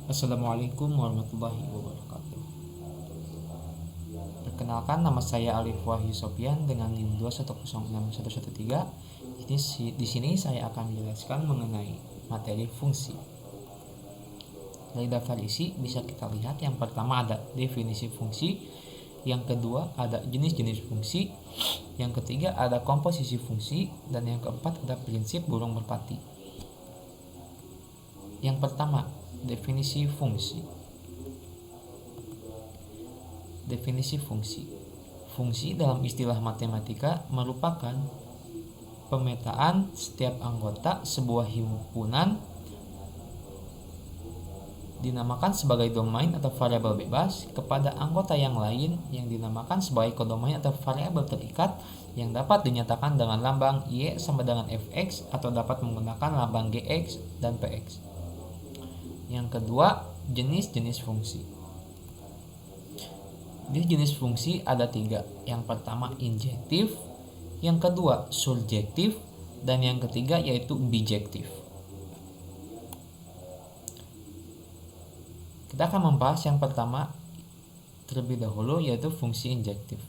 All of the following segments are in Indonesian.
Assalamualaikum warahmatullahi wabarakatuh. Perkenalkan, nama saya Alif Wahyu Sopian dengan NIM 2106113. Di sini saya akan menjelaskan mengenai materi fungsi. Dari daftar isi bisa kita lihat yang pertama ada definisi fungsi, yang kedua ada jenis-jenis fungsi, yang ketiga ada komposisi fungsi, dan yang keempat ada prinsip burung merpati. Yang pertama, definisi fungsi. Definisi fungsi. Fungsi dalam istilah matematika merupakan pemetaan setiap anggota sebuah himpunan dinamakan sebagai domain atau variabel bebas kepada anggota yang lain yang dinamakan sebagai kodomain atau variabel terikat yang dapat dinyatakan dengan lambang Y sama dengan Fx atau dapat menggunakan lambang Gx dan Px. Yang kedua, jenis-jenis fungsi. Di jenis fungsi ada 3. Yang pertama injektif, yang kedua surjektif, dan yang ketiga yaitu bijektif. Kita akan membahas yang pertama terlebih dahulu, yaitu fungsi injektif.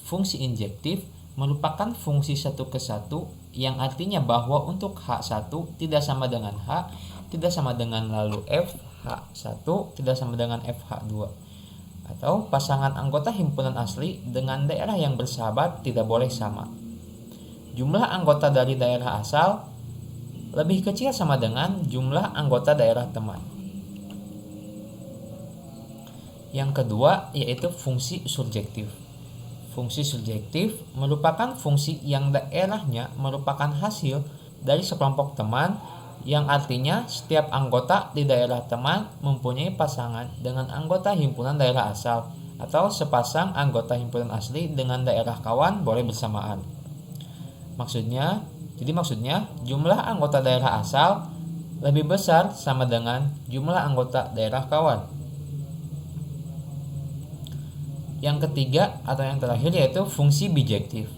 Fungsi injektif merupakan fungsi satu ke satu yang artinya bahwa untuk H1 tidak sama dengan H, tidak sama dengan lalu F H1 tidak sama dengan FH2, atau pasangan anggota himpunan asli dengan daerah yang bersahabat tidak boleh sama. Jumlah anggota dari daerah asal lebih kecil sama dengan jumlah anggota daerah teman. Yang kedua yaitu fungsi surjektif. Fungsi surjektif merupakan fungsi yang daerahnya merupakan hasil dari sekelompok teman, yang artinya setiap anggota di daerah teman mempunyai pasangan dengan anggota himpunan daerah asal, atau sepasang anggota himpunan asli dengan daerah kawan boleh bersamaan. Maksudnya jumlah anggota daerah asal lebih besar sama dengan jumlah anggota daerah kawan. Yang ketiga atau yang terakhir yaitu fungsi bijektif.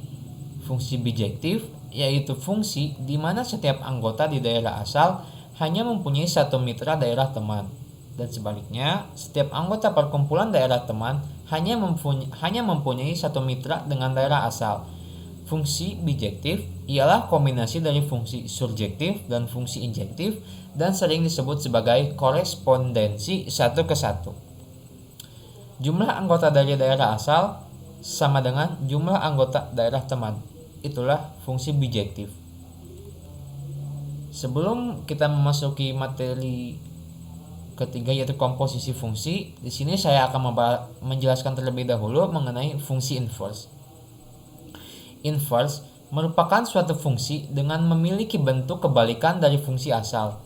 Fungsi bijektif yaitu fungsi di mana setiap anggota di daerah asal hanya mempunyai satu mitra daerah teman, dan sebaliknya setiap anggota perkumpulan daerah teman hanya mempunyai satu mitra dengan daerah asal. Fungsi bijektif ialah kombinasi dari fungsi surjektif dan fungsi injektif dan sering disebut sebagai korespondensi satu ke satu. Jumlah anggota dari daerah asal sama dengan jumlah anggota daerah teman. Itulah fungsi bijektif. Sebelum kita memasuki materi ketiga yaitu komposisi fungsi, di sini saya akan menjelaskan terlebih dahulu mengenai fungsi inverse. Inverse merupakan suatu fungsi dengan memiliki bentuk kebalikan dari fungsi asal.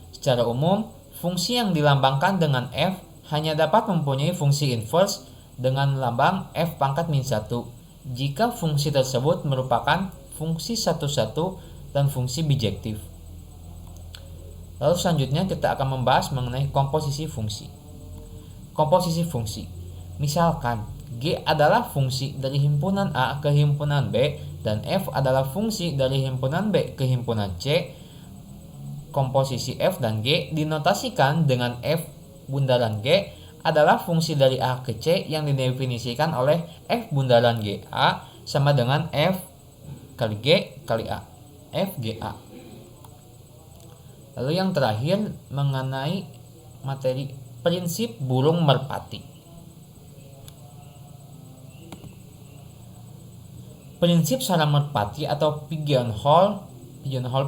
Secara umum, fungsi yang dilambangkan dengan F hanya dapat mempunyai fungsi inverse dengan lambang F pangkat min 1 jika fungsi tersebut merupakan fungsi satu-satu dan fungsi bijektif. Lalu selanjutnya kita akan membahas mengenai komposisi fungsi. Komposisi fungsi. Misalkan G adalah fungsi dari himpunan A ke himpunan B dan F adalah fungsi dari himpunan B ke himpunan C. Komposisi F dan G dinotasikan dengan F bundaran G adalah fungsi dari A ke C yang didefinisikan oleh F bundaran GA sama dengan F kali G kali A, FGA. Lalu yang terakhir mengenai materi prinsip burung merpati. Prinsip sarang merpati atau pigeonhole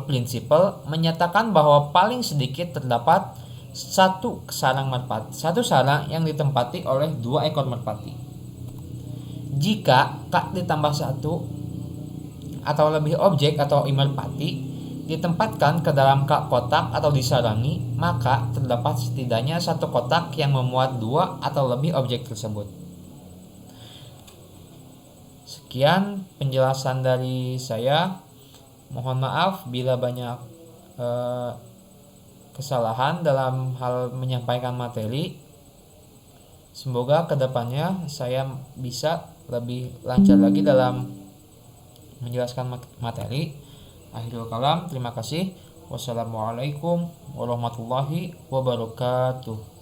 principle menyatakan bahwa paling sedikit terdapat satu sarang yang ditempati oleh 2 ekor merpati. Jika K ditambah 1 atau lebih objek atau merpati ditempatkan ke dalam K kotak atau disarangi, maka terdapat setidaknya satu kotak yang memuat 2 atau lebih objek tersebut. Sekian penjelasan dari saya. Mohon maaf bila banyak kesalahan dalam hal menyampaikan materi. Semoga kedepannya saya bisa lebih lancar lagi dalam menjelaskan materi. Akhirul kalam, terima kasih. Wassalamualaikum warahmatullahi wabarakatuh.